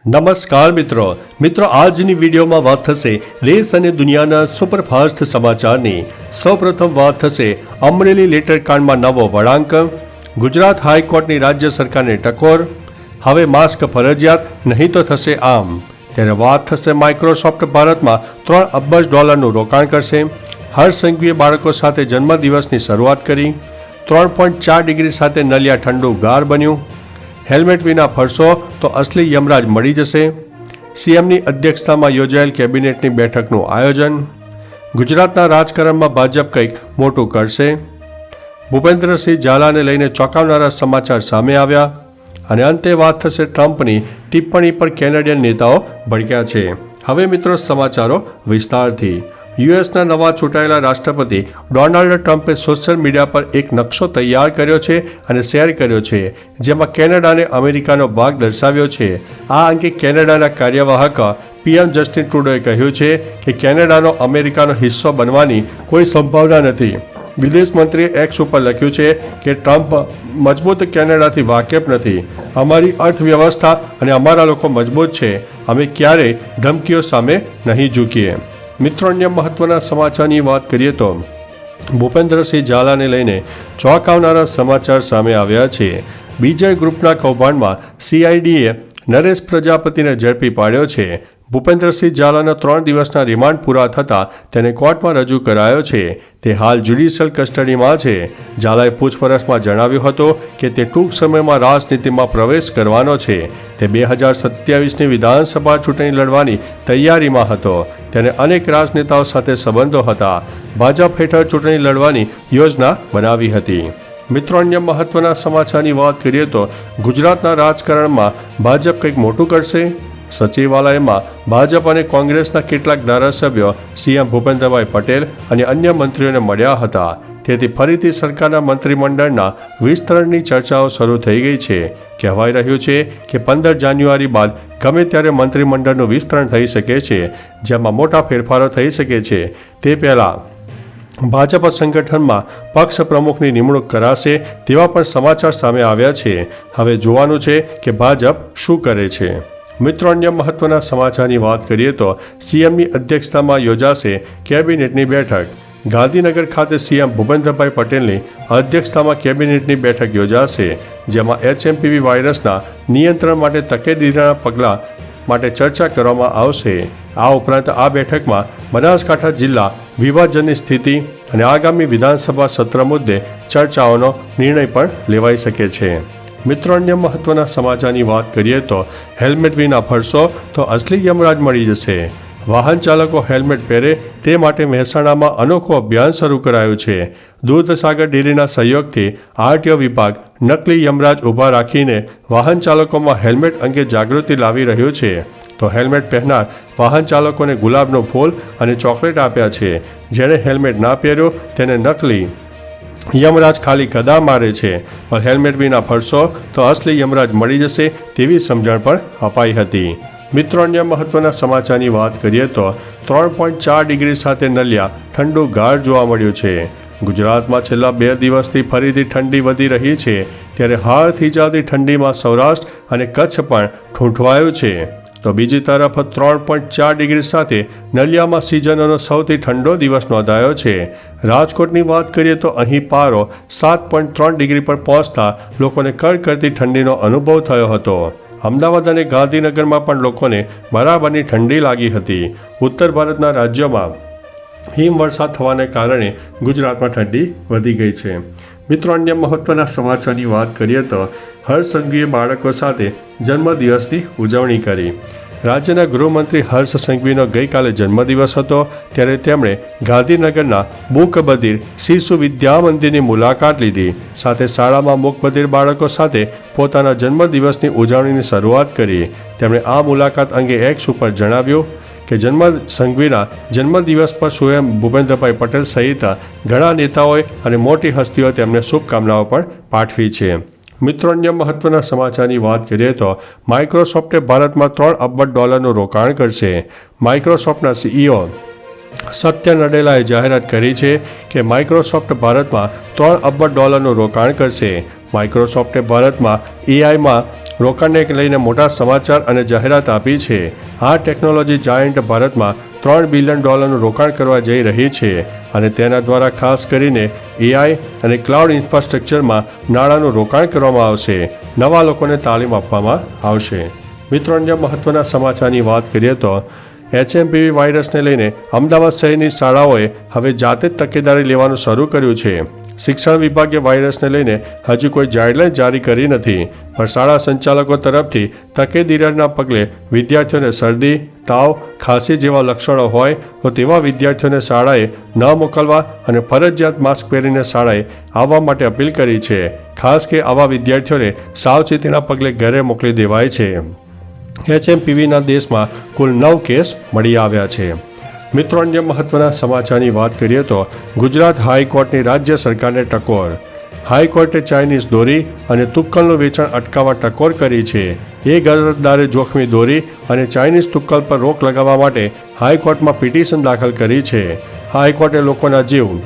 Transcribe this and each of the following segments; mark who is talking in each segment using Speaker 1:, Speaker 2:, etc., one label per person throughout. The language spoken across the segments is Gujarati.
Speaker 1: નમસ્કાર મિત્રો આજની વિડીયોમાં વાત થશે દેશ અને દુનિયાના સુપરફાસ્ટ સમાચારની। સૌપ્રથમ વાત થશે અમરેલી લેટરકાંડમાં નવો વળાંક, ગુજરાત હાઈકોર્ટની રાજ્ય સરકારને ટકોર, હવે માસ્ક ફરજિયાત નહીં તો થશે આમ। ત્યારે વાત થશે માઇક્રોસોફ્ટ ભારતમાં $3 અબજનું રોકાણ કરશે, હર્ષ સંઘવીએ બાળકો સાથે જન્મદિવસની શરૂઆત કરી, 3.4 ડિગ્રી સાથે નલિયા ઠંડુ ગાર બન્યું, હેલ્મેટ વિના ફરશો તો અસલી યમરાજ મળી જશે, સીએમની અધ્યક્ષતામાં યોજાયેલ કેબિનેટની બેઠકનું આયોજન, ગુજરાતના રાજકારણમાં ભાજપ કંઈક મોટું કરશે, ભૂપેન્દ્રસિંહ ઝાલાને લઈને ચોંકાવનારા સમાચાર સામે આવ્યા અને અંતે વાત થશે ટ્રમ્પની ટિપ્પણી પર કેનેડિયન નેતાઓ ભડક્યા છે। હવે મિત્રો સમાચારો વિસ્તારથી। યુએસના નવા ચૂંટાયેલા રાષ્ટ્રપતિ ડોનાલ્ડ ટ્રમ્પે સોશિયલ મીડિયા પર એક નકશો તૈયાર કર્યો છે અને શેર કર્યો છે, જેમાં કેનેડાને અમેરિકાનો ભાગ દર્શાવ્યો છે। આ અંગે કેનેડાના કાર્યવાહક પીએમ જસ્ટિન ટ્રુડોએ કહ્યું છે કે કેનેડાનો અમેરિકાનો હિસ્સો બનવાની કોઈ સંભાવના નથી। વિદેશ મંત્રીએ એક્સ ઉપર લખ્યું છે કે ટ્રમ્પ મજબૂત કેનેડાથી વાકેફ નથી, અમારી અર્થવ્યવસ્થા અને અમારા લોકો મજબૂત છે, અમે ક્યારેય ધમકીઓ સામે નહીં ઝૂકીએ। મિત્રો અન્ય મહત્વના સમાચારની વાત કરીએ તો ભૂપેન્દ્રસિંહ ઝાલાને લઈને ચોંકાવનારા સમાચાર સામે આવ્યા છે। બીજા ગ્રુપના કૌભાંડમાં સીઆઈડીએ નરેશ પ્રજાપતિને ઝડપી પાડ્યો છે। ભૂપેન્દ્રસિંહ ઝાલાના 3 દિવસના રિમાન્ડ પૂરા થતાં તેને કોર્ટમાં રજૂ કરાયો છે। તે હાલ જ્યુડિશિયલ કસ્ટડીમાં છે। ઝાલાએ પૂછપરછમાં જણાવ્યું હતું કે તે ટૂંક સમયમાં રાજનીતિમાં પ્રવેશ કરવાનો છે। તે 2027ની વિધાનસભા ચૂંટણી લડવાની તૈયારીમાં હતો। તેને અનેક રાજનેતાઓ સાથે સંબંધો હતા। ભાજપ હેઠળ ચૂંટણી લડવાની યોજના બનાવી હતી। મિત્રો અન્ય મહત્વના સમાચારની વાત કરીએ તો ગુજરાતના રાજકારણમાં ભાજપ કંઈક મોટું કરશે। સચિવાલયમાં ભાજપ અને કોંગ્રેસના કેટલાક ધારાસભ્યો સીએમ ભૂપેન્દ્રભાઈ પટેલ અને અન્ય મંત્રીઓને મળ્યા હતા। તેથી ફરીથી સરકારના મંત્રીમંડળના વિસ્તરણની ચર્ચાઓ શરૂ થઈ ગઈ છે। કહેવાઈ રહ્યું છે કે 15 જાન્યુઆરી બાદ ગમે ત્યારે મંત્રીમંડળનું વિસ્તરણ થઈ શકે છે, જેમાં મોટા ફેરફારો થઈ શકે છે। તે પહેલાં ભાજપ સંગઠનમાં પક્ષ પ્રમુખની નિમણૂક કરાશે તેવા પણ સમાચાર સામે આવ્યા છે। હવે જોવાનું છે કે ભાજપ શું કરે છે। મિત્રો અન્ય મહત્વના સમાચારની વાત કરીએ તો સીએમની અધ્યક્ષતામાં યોજાશે કેબિનેટની બેઠક। ગાંધીનગર ખાતે સીએમ ભૂપેન્દ્રભાઈ પટેલની અધ્યક્ષતામાં કેબિનેટની બેઠક યોજાશે, જેમાં HMPV વાયરસના નિયંત્રણ માટે તકેદારીના પગલાં માટે ચર્ચા કરવામાં આવશે। આ ઉપરાંત આ બેઠકમાં બનાસકાંઠા જિલ્લા વિભાજનની સ્થિતિ અને આગામી વિધાનસભા સત્ર મુદ્દે ચર્ચાઓનો નિર્ણય પણ લેવાઈ શકે છે। મિત્રો અન્ય મહત્વના સમાચારની વાત કરીએ તો હેલ્મેટ વિના ફરશો તો અસલી યમરાજ મળી જશે। વાહન ચાલકો હેલ્મેટ પહેરે તે માટે મહેસાણામાં અનોખું અભિયાન શરૂ કરાયું છે। દૂધસાગર ડેરીના સહયોગથી આરટીઓ વિભાગ નકલી યમરાજ ઊભા રાખીને વાહન ચાલકોમાં હેલ્મેટ અંગે જાગૃતિ લાવી રહ્યું છે। તો હેલ્મેટ પહેરનાર વાહન ચાલકોને ગુલાબનું ફૂલ અને ચોકલેટ આપ્યા છે। જેણે હેલ્મેટ ના પહેર્યો તેને નકલી યમરાજ ખાલી ગદા મારે છે, પણ હેલ્મેટ વિના ફરશો તો અસલી યમરાજ મળી જશે તેવી સમજણ પણ અપાઈ હતી। મિત્રો અન્ય મહત્વના સમાચારની વાત કરીએ તો 3.4 ડિગ્રી સાથે નલિયા ઠંડુ ગાર જોવા મળ્યું છે। ગુજરાતમાં છેલ્લા 2 દિવસથી ફરીથી ઠંડી વધી રહી છે, ત્યારે હાડ થીજાવતી ઠંડીમાં સૌરાષ્ટ્ર અને કચ્છ પણ ઠૂંઠવાયું છે। તો બીજી તરફ 3.4 ડિગ્રી સાથે નલિયામાં સિઝનનો સૌથી ઠંડો દિવસ નોંધાયો છે। રાજકોટની વાત કરીએ તો અહીં પારો 7.3 ડિગ્રી પર પહોંચતા લોકોને કડકડતી ઠંડીનો અનુભવ થયો હતો। અમદાવાદ અને ગાંધીનગરમાં પણ લોકોને બરાબરની ઠંડી લાગી હતી। ઉત્તર ભારતના રાજ્યોમાં હિમવર્ષા થવાને કારણે ગુજરાતમાં ઠંડી વધી ગઈ છે। મિત્રો અન્ય મહત્વના સમાચારની વાત કરીએ તો હર્ષ સંઘવીએ બાળકો સાથે જન્મદિવસની ઉજવણી કરી। રાજ્યના ગૃહમંત્રી હર્ષ સંઘવીનો ગઈકાલે જન્મદિવસ હતો, ત્યારે તેમણે ગાંધીનગરના મૂકબધિર શિશુ વિદ્યા મંદિરની મુલાકાત લીધી, સાથે શાળામાં મૂકબધિર બાળકો સાથે પોતાના જન્મદિવસની ઉજવણીની શરૂઆત કરી। તેમણે આ મુલાકાત અંગે એક્સ ઉપર જણાવ્યું કે સંઘવીના જન્મદિવસ પર સીએમ ભૂપેન્દ્રભાઈ પટેલ સહિત ઘણા નેતાઓએ અને મોટી હસ્તીઓએ તેમને શુભકામનાઓ પણ પાઠવી છે। મિત્રો અન્ય મહત્વના સમાચારની વાત કરીએ તો માઇક્રોસોફ્ટે ભારતમાં $3 અબજ રોકાણ કરશે। માઇક્રોસોફ્ટના CEO સત્ય નડેલાએ જાહેરાત કરી છે કે માઇક્રોસોફ્ટ ભારતમાં $3 અબજ રોકાણ કરશે. માઇક્રોસોફ્ટે ભારતમાં એઆઈમાં રોકાણને લઈને મોટા સમાચાર અને જાહેરાત આપી છે. આ ટેકનોલોજી જાયન્ટ ભારતમાં $3 બિલિયન રોકાણ કરવા જઈ રહી છે અને તેના દ્વારા ખાસ કરીને એઆઈ અને ક્લાઉડ ઇન્ફ્રાસ્ટ્રક્ચરમાં નાણાંનું રોકાણ કરવામાં આવશે. નવા લોકોને તાલીમ આપવામાં આવશે. મિત્રો, અન્ય મહત્વના સમાચારની વાત કરીએ તો HMPV વાયરસને લઈને અમદાવાદ શહેરની શાળાઓએ હવે જાતે જ તકેદારી લેવાનું શરૂ કર્યું છે. શિક્ષણ વિભાગે વાયરસને લઈને હજુ કોઈ ગાઈડલાઈન જારી કરી નથી, પણ શાળા સંચાલકો તરફથી તકેદારીના પગલે વિદ્યાર્થીઓને શરદી, તાવ, ખાંસી જેવા લક્ષણો હોય તો તેવા વિદ્યાર્થીઓને શાળાએ ન મોકલવા અને ફરજિયાત માસ્ક પહેરીને શાળાએ આવવા માટે અપીલ કરી છે. ખાસ કે આવા વિદ્યાર્થીઓને સાવચેતીના પગલે ઘરે મોકલી દેવાય છે. HMPVના દેશમાં કુલ 9 કેસ મળી આવ્યા છે. મિત્રો, અન્ય મહત્વના સમાચારની વાત કરીએ તો ગુજરાત હાઈકોર્ટની રાજ્ય સરકારને ટકોર. હાઈકોર્ટે ચાઇનીઝ દોરી અને તુક્કલનું વેચાણ અટકાવવા ટકોર કરી છે. એક અરજદારે જોખમી દોરી અને ચાઇનીઝ તુક્કલ પર રોક લગાવવા માટે હાઈકોર્ટમાં પિટિશન દાખલ કરી છે. હાઈકોર્ટે લોકોના જીવ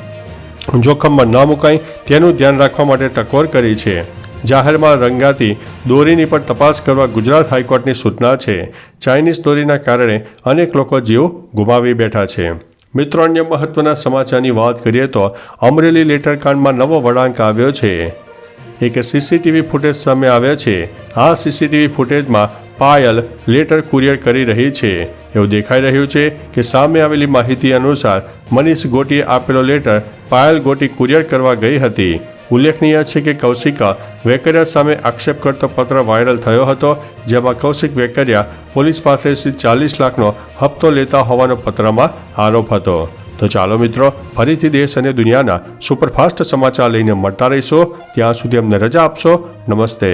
Speaker 1: જોખમમાં ન મુકાય તેનું ધ્યાન રાખવા માટે ટકોર કરી છે. જાહેરમાં રંગાતી દોરીની પણ તપાસ કરવા ગુજરાત હાઈકોર્ટની સૂચના છે. ચાઇનીઝ દોરીના કારણે અનેક લોકો જીવ ગુમાવી બેઠા છે. મિત્રો, અન્ય મહત્વના સમાચારની વાત કરીએ તો અમરેલી લેટરકાંડમાં નવો વળાંક આવ્યો છે. એક સીસીટીવી ફૂટેજ સામે આવ્યા છે. આ સીસીટીવી ફૂટેજમાં પાયલ લેટર કુરિયર કરી રહી છે. એવું દેખાઈ રહ્યું છે કે સામે આવેલી માહિતી અનુસાર મનીષ ગોટીએ આપેલો લેટર પાયલ ગોટી કુરિયર કરવા ગઈ હતી. ઉલ્લેખનીય છે કે કૌશિકા વેકરિયા સામે આક્ષેપ કરતો પત્ર વાયરલ થયો હતો, જેમાં કૌશિક વેકરિયા પોલીસ પાસેથી 40 લાખનો હપ્તો લેતા હોવાનો પત્રમાં આરોપ હતો. તો ચાલો મિત્રો, ફરીથી દેશ અને દુનિયાના સુપરફાસ્ટ સમાચાર લઈને મળતા રહીશો. ત્યાં સુધી અમને રજા આપશો. નમસ્તે.